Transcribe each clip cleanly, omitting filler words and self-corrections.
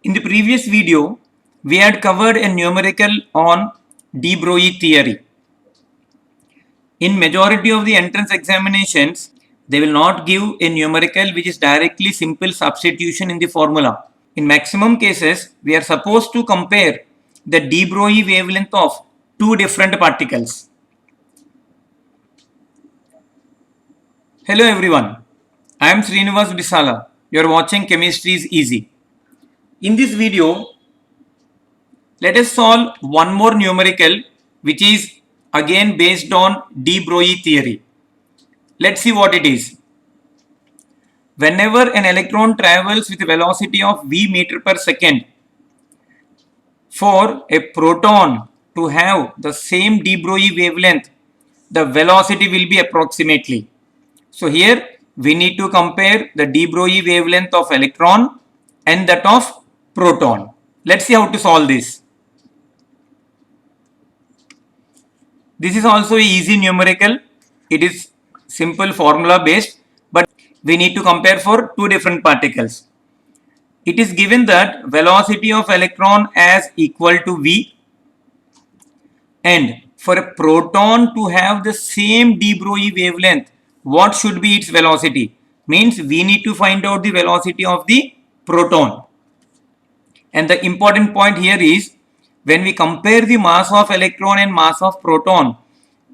In the previous video, we had covered a numerical on de Broglie theory. In majority of the entrance examinations, they will not give a numerical which is directly simple substitution in the formula. In maximum cases, we are supposed to compare the de Broglie wavelength of two different particles. Hello everyone, I am Srinivas Bisala. You are watching Chemistry is Easy. In this video, let us solve one more numerical which is again based on de Broglie theory. Let's see what it is. Whenever an electron travels with a velocity of v meter per second, for a proton to have the same de Broglie wavelength, the velocity will be approximately. So here we need to compare the de Broglie wavelength of electron and that of proton. Let's see how to solve this. This is also an easy numerical. It is simple formula based, but we need to compare for two different particles. It is given that velocity of electron as equal to v, and for a proton to have the same de Broglie wavelength, what should be its velocity? Means we need to find out the velocity of the proton. And the important point here is, when we compare the mass of electron and mass of proton,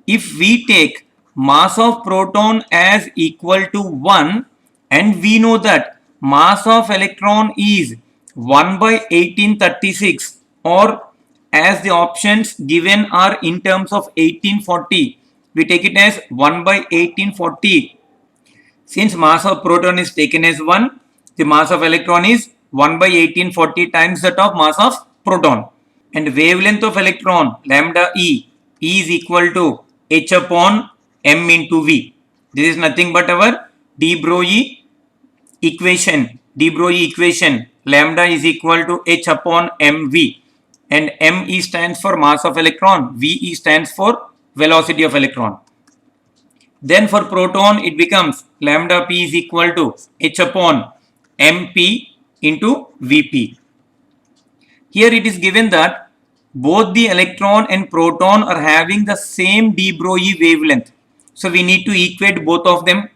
if we take mass of proton as equal to 1 and we know that mass of electron is 1 by 1836, or as the options given are in terms of 1840, we take it as 1 by 1840. Since mass of proton is taken as 1, the mass of electron is 1 by 1840 times that of mass of proton. And wavelength of electron, lambda E, is equal to h upon m into v. This is nothing but our de Broglie equation. De Broglie equation, lambda is equal to h upon mv, and m e stands for mass of electron, v e stands for velocity of electron. Then for proton it becomes lambda p is equal to h upon mp into vp. Here it is given that both the electron and proton are having the same de Broglie wavelength. So we need to equate both of them,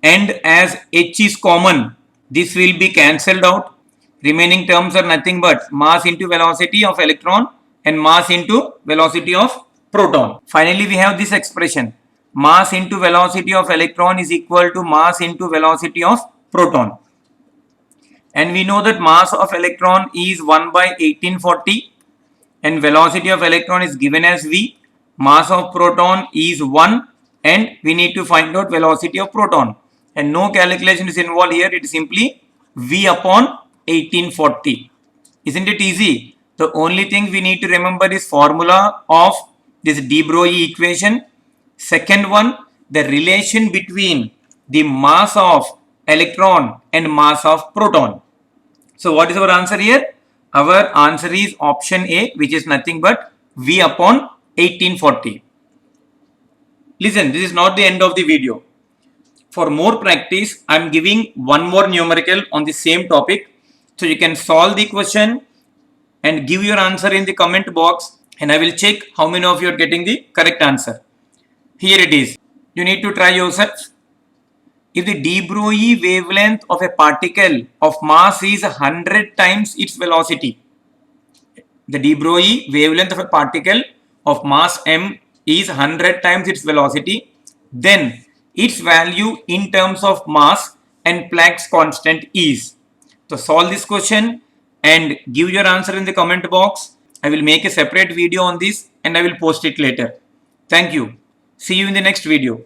and as h is common, this will be cancelled out. Remaining terms are nothing but mass into velocity of electron and mass into velocity of proton. Finally, we have this expression, mass into velocity of electron is equal to mass into velocity of proton. And we know that mass of electron is 1 by 1840 and velocity of electron is given as v. Mass of proton is 1 and we need to find out velocity of proton. And no calculation is involved here, it is simply v upon 1840. Isn't it easy? The only thing we need to remember is formula of this de Broglie equation. Second one, the relation between the mass of electron and mass of proton. So what is our answer here? Our answer is option A, which is nothing but v upon 1840. Listen, this is not the end of the video. For more practice, I am giving one more numerical on the same topic. So you can solve the question and give your answer in the comment box, and I will check how many of you are getting the correct answer. Here it is. You need to try yourself. If the de Broglie wavelength of a particle of mass is 100 times its velocity, the de Broglie wavelength of a particle of mass m is 100 times its velocity, then its value in terms of mass and Planck's constant is. So solve this question and give your answer in the comment box. I will make a separate video on this and I will post it later. Thank you. See you in the next video.